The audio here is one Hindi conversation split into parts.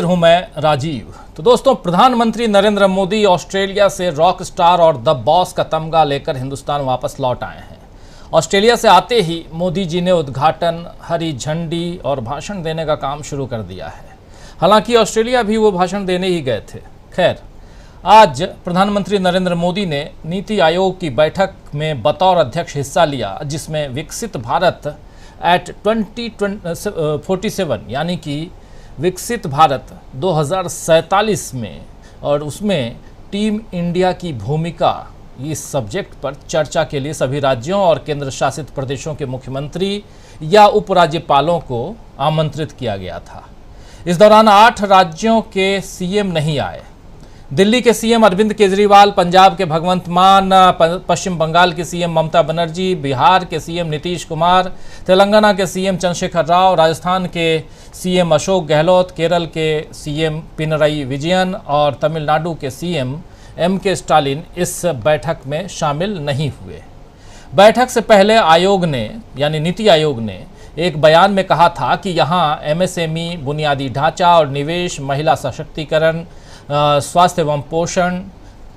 हूं मैं राजीव। तो दोस्तों, प्रधानमंत्री नरेंद्र मोदी ऑस्ट्रेलिया से रॉक स्टार और द बॉस का तमगा लेकर हिंदुस्तान वापस लौट आए हैं। ऑस्ट्रेलिया से आते ही मोदी जी ने उद्घाटन, हरी झंडी और भाषण देने का काम शुरू कर दिया है। हालांकि ऑस्ट्रेलिया भी वो भाषण देने ही गए थे। खैर, आज प्रधानमंत्री नरेंद्र मोदी ने नीति आयोग की बैठक में बतौर अध्यक्ष हिस्सा लिया, जिसमें विकसित भारत एट 2047 यानी कि विकसित भारत 2047 में और उसमें टीम इंडिया की भूमिका, इस सब्जेक्ट पर चर्चा के लिए सभी राज्यों और केंद्र शासित प्रदेशों के मुख्यमंत्री या उपराज्यपालों को आमंत्रित किया गया था। इस दौरान 8 राज्यों के सीएम नहीं आए। दिल्ली के सीएम अरविंद केजरीवाल, पंजाब के भगवंत मान, पश्चिम बंगाल के सीएम ममता बनर्जी, बिहार के सीएम नीतीश कुमार, तेलंगाना के सीएम चंद्रशेखर राव, राजस्थान के सीएम अशोक गहलोत, केरल के सीएम पिनरई विजयन और तमिलनाडु के सीएम एम.के. स्टालिन इस बैठक में शामिल नहीं हुए। बैठक से पहले आयोग ने यानी नीति आयोग ने एक बयान में कहा था कि यहाँ एमएसएमई, बुनियादी ढांचा और निवेश, महिला सशक्तिकरण, स्वास्थ्य एवं पोषण,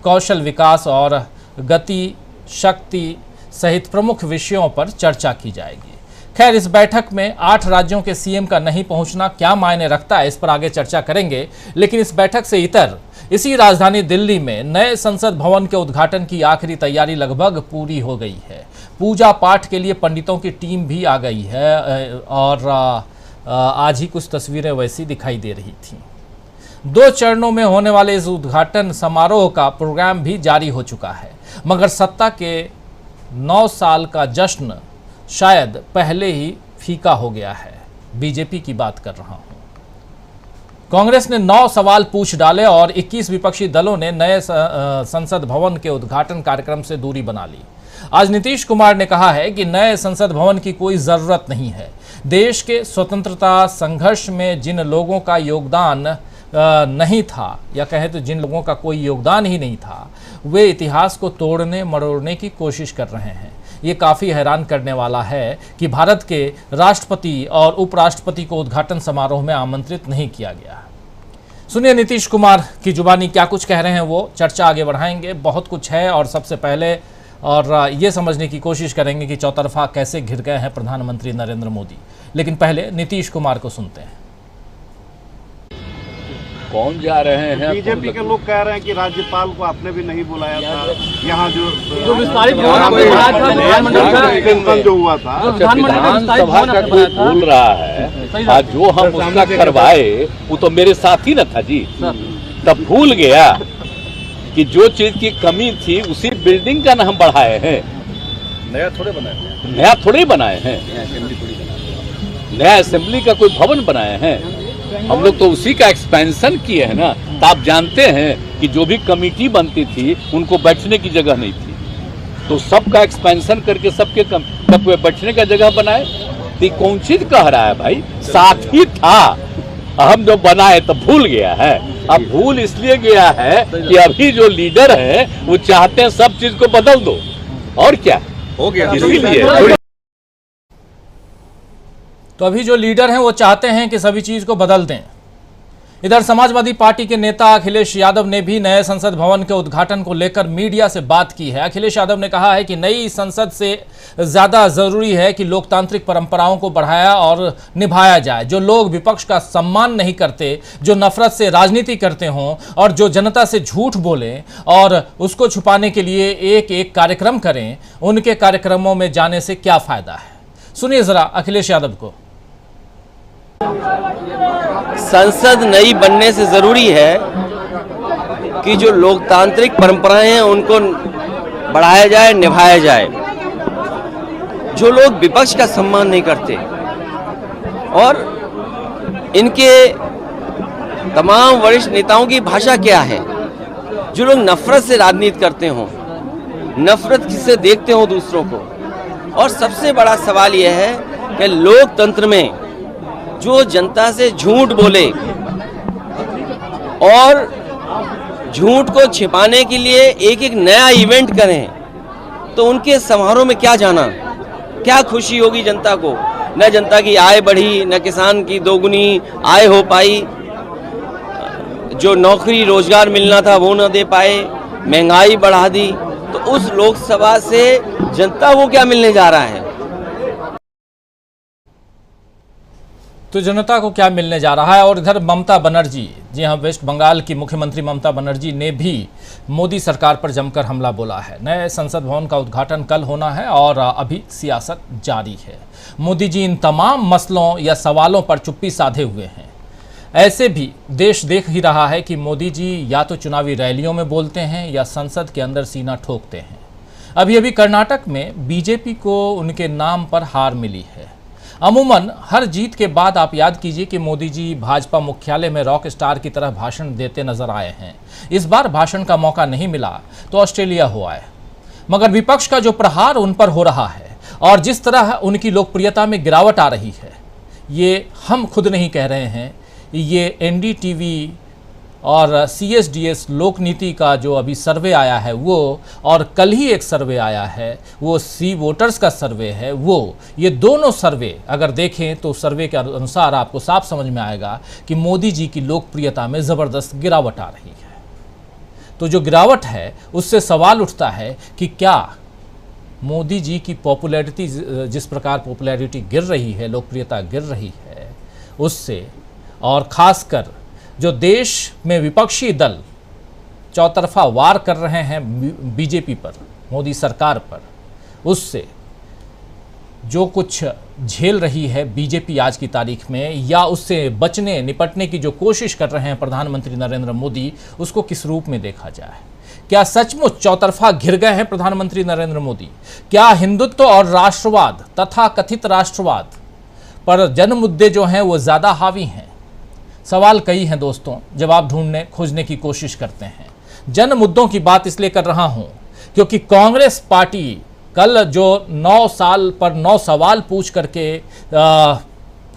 कौशल विकास और गति शक्ति सहित प्रमुख विषयों पर चर्चा की जाएगी। खैर, इस बैठक में 8 राज्यों के सीएम का नहीं पहुंचना क्या मायने रखता है, इस पर आगे चर्चा करेंगे। लेकिन इस बैठक से इतर इसी राजधानी दिल्ली में नए संसद भवन के उद्घाटन की आखिरी तैयारी लगभग पूरी हो गई है। पूजा पाठ के लिए पंडितों की टीम भी आ गई है और आज ही कुछ तस्वीरें वैसी दिखाई दे रही थीं। 2 चरणों में होने वाले इस उद्घाटन समारोह का प्रोग्राम भी जारी हो चुका है, मगर सत्ता के 9 साल का जश्न शायद पहले ही फीका हो गया है। बीजेपी की बात कर रहा हूं। कांग्रेस ने 9 सवाल पूछ डाले और 21 विपक्षी दलों ने नए संसद भवन के उद्घाटन कार्यक्रम से दूरी बना ली। आज नीतीश कुमार ने कहा है कि नए संसद भवन की कोई जरूरत नहीं है। देश के स्वतंत्रता संघर्ष में जिन लोगों का योगदान नहीं था, या कहें तो जिन लोगों का कोई योगदान ही नहीं था, वे इतिहास को तोड़ने मरोड़ने की कोशिश कर रहे हैं। ये काफ़ी हैरान करने वाला है कि भारत के राष्ट्रपति और उपराष्ट्रपति को उद्घाटन समारोह में आमंत्रित नहीं किया गया। सुनिए नीतीश कुमार की जुबानी क्या कुछ कह रहे हैं, वो चर्चा आगे बढ़ाएंगे। बहुत कुछ है और सबसे पहले ये समझने की कोशिश करेंगे कि चौतरफा कैसे घिर गए हैं प्रधानमंत्री नरेंद्र मोदी। लेकिन पहले नीतीश कुमार को सुनते हैं। कौन जा रहे हैं? बीजेपी के लोग कह रहे हैं कि राज्यपाल को आपने भी नहीं बुलाया था। यहाँ जो विस्तारित जो हुआ था, विधानसभा का कोई बोल रहा है, आज जो हम उसका करवाए वो तो मेरे साथ ही न था जी। तब भूल गया कि जो चीज की कमी थी उसी बिल्डिंग का ना हम बढ़ाए हैं। नया थोड़े बनाए हैं, नया थोड़े बनाए हैं, नया असेंबली का कोई भवन बनाए हैं। हम लोग तो उसी का एक्सपेंशन किए हैं ना। तो आप जानते हैं कि जो भी कमेटी बनती थी उनको बैठने की जगह नहीं थी, तो सबका एक्सपेंशन करके सबके बैठने का जगह बनाए। तो कौन चीज कह रहा है भाई? साथ ही था, हम जो बनाए तो भूल गया है। अब भूल इसलिए गया है कि अभी जो लीडर है वो चाहते हैं सब चीज को बदल दो, और क्या हो गया इसीलिए। तो अभी जो लीडर हैं वो चाहते हैं कि सभी चीज़ को बदल दें। इधर समाजवादी पार्टी के नेता अखिलेश यादव ने भी नए संसद भवन के उद्घाटन को लेकर मीडिया से बात की है। अखिलेश यादव ने कहा है कि नई संसद से ज़्यादा ज़रूरी है कि लोकतांत्रिक परंपराओं को बढ़ाया और निभाया जाए। जो लोग विपक्ष का सम्मान नहीं करते, जो नफरत से राजनीति करते हों और जो जनता से झूठ बोलें और उसको छुपाने के लिए एक एक कार्यक्रम करें, उनके कार्यक्रमों में जाने से क्या फ़ायदा है। सुनिए ज़रा अखिलेश यादव को। संसद नई बनने से जरूरी है कि जो लोकतांत्रिक परंपराएं हैं उनको बढ़ाया जाए, निभाया जाए। जो लोग विपक्ष का सम्मान नहीं करते और इनके तमाम वरिष्ठ नेताओं की भाषा क्या है, जो लोग नफरत से राजनीति करते हों, नफरत से देखते हों दूसरों को। और सबसे बड़ा सवाल यह है कि लोकतंत्र में जो जनता से झूठ बोले और झूठ को छिपाने के लिए एक एक नया इवेंट करें, तो उनके समारोह में क्या जाना, क्या खुशी होगी जनता को। न जनता की आय बढ़ी, न किसान की दोगुनी आय हो पाई। जो नौकरी रोजगार मिलना था वो न दे पाए, महंगाई बढ़ा दी, तो उस लोकसभा से जनता को क्या मिलने जा रहा है? तो जनता को क्या मिलने जा रहा है। और इधर ममता बनर्जी, जी हाँ, वेस्ट बंगाल की मुख्यमंत्री ममता बनर्जी ने भी मोदी सरकार पर जमकर हमला बोला है। नए संसद भवन का उद्घाटन कल होना है और अभी सियासत जारी है। मोदी जी इन तमाम मसलों या सवालों पर चुप्पी साधे हुए हैं। ऐसे भी देश देख ही रहा है कि मोदी जी या तो चुनावी रैलियों में बोलते हैं या संसद के अंदर सीना ठोकते हैं। अभी अभी कर्नाटक में बीजेपी को उनके नाम पर हार मिली है। अमूमन हर जीत के बाद आप याद कीजिए कि मोदी जी भाजपा मुख्यालय में रॉक स्टार की तरह भाषण देते नजर आए हैं। इस बार भाषण का मौका नहीं मिला तो ऑस्ट्रेलिया हो आए, मगर विपक्ष का जो प्रहार उन पर हो रहा है और जिस तरह उनकी लोकप्रियता में गिरावट आ रही है, ये हम खुद नहीं कह रहे हैं, ये एनडीटीवी और सीएसडीएस लोक नीति का जो अभी सर्वे आया है वो, और कल ही एक सर्वे आया है वो सी वोटर्स का सर्वे है वो, ये दोनों सर्वे अगर देखें तो सर्वे के अनुसार आपको साफ समझ में आएगा कि मोदी जी की लोकप्रियता में ज़बरदस्त गिरावट आ रही है। तो जो गिरावट है उससे सवाल उठता है कि क्या मोदी जी की पॉपुलैरिटी, जिस प्रकार पॉपुलैरिटी गिर रही है, लोकप्रियता गिर रही है, उससे, और ख़ासकर जो देश में विपक्षी दल चौतरफा वार कर रहे हैं बीजेपी पर, मोदी सरकार पर, उससे जो कुछ झेल रही है बीजेपी आज की तारीख में, या उससे बचने निपटने की जो कोशिश कर रहे हैं प्रधानमंत्री नरेंद्र मोदी, उसको किस रूप में देखा जाए। क्या सचमुच चौतरफा घिर गए हैं प्रधानमंत्री नरेंद्र मोदी? क्या हिंदुत्व और राष्ट्रवाद तथा कथित राष्ट्रवाद पर जन मुद्दे जो हैं वो ज़्यादा हावी हैं? सवाल कई हैं दोस्तों, जवाब ढूंढने खोजने की कोशिश करते हैं। जन मुद्दों की बात इसलिए कर रहा हूं क्योंकि कांग्रेस पार्टी कल जो 9 साल पर 9 सवाल पूछ करके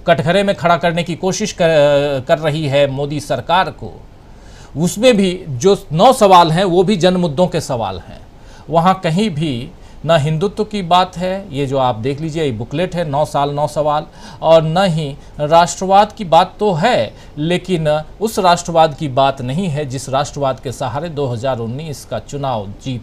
कटघरे में खड़ा करने की कोशिश कर रही है मोदी सरकार को, उसमें भी जो 9 सवाल हैं वो भी जन मुद्दों के सवाल हैं। वहाँ कहीं भी न हिंदुत्व की बात है, ये जो आप देख लीजिए, ये बुकलेट है 9 साल 9 सवाल, और न ही राष्ट्रवाद की बात तो है, लेकिन उस राष्ट्रवाद की बात नहीं है जिस राष्ट्रवाद के सहारे 2019 का चुनाव जीत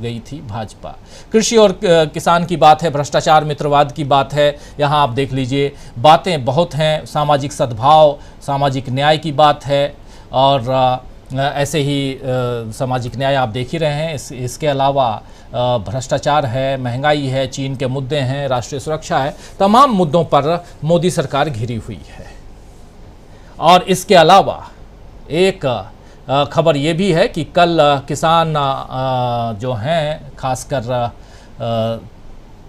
गई थी भाजपा। कृषि और किसान की बात है, भ्रष्टाचार मित्रवाद की बात है, यहाँ आप देख लीजिए बातें बहुत हैं। सामाजिक सद्भाव, सामाजिक न्याय की बात है, और ऐसे ही सामाजिक न्याय आप देख ही रहे हैं। इसके अलावा भ्रष्टाचार है, महंगाई है, चीन के मुद्दे हैं, राष्ट्रीय सुरक्षा है, तमाम मुद्दों पर मोदी सरकार घिरी हुई है। और इसके अलावा एक खबर ये भी है कि कल किसान जो हैं, खासकर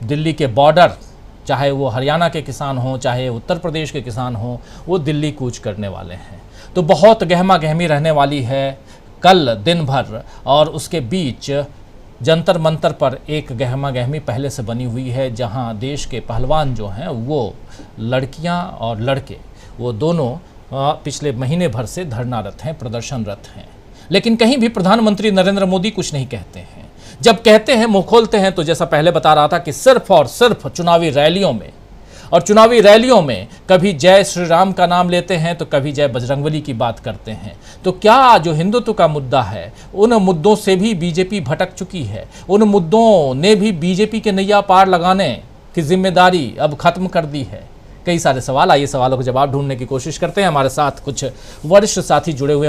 दिल्ली के बॉर्डर, चाहे वो हरियाणा के किसान हों चाहे उत्तर प्रदेश के किसान हों, वो दिल्ली कूच करने वाले हैं। तो बहुत गहमा गहमी रहने वाली है कल दिन भर, और उसके बीच जंतर मंतर पर एक गहमा गहमी पहले से बनी हुई है, जहां देश के पहलवान जो हैं वो, लड़कियां और लड़के, वो दोनों पिछले महीने भर से धरनारत हैं, प्रदर्शनरत हैं। लेकिन कहीं भी प्रधानमंत्री नरेंद्र मोदी कुछ नहीं कहते हैं। जब कहते हैं, मुंह खोलते हैं, तो जैसा पहले बता रहा था कि सिर्फ और सिर्फ चुनावी रैलियों में, और चुनावी रैलियों में कभी जय श्री राम का नाम लेते हैं तो कभी जय बजरंगबली की बात करते हैं। तो क्या जो हिंदुत्व का मुद्दा है, उन मुद्दों से भी बीजेपी भटक चुकी है? उन मुद्दों ने भी बीजेपी के नैया पार लगाने की जिम्मेदारी अब खत्म कर दी है? कई सारे सवाल, आइए सवालों के जवाब ढूंढने की कोशिश करते हैं। हमारे साथ कुछ वरिष्ठ साथी जुड़े हुए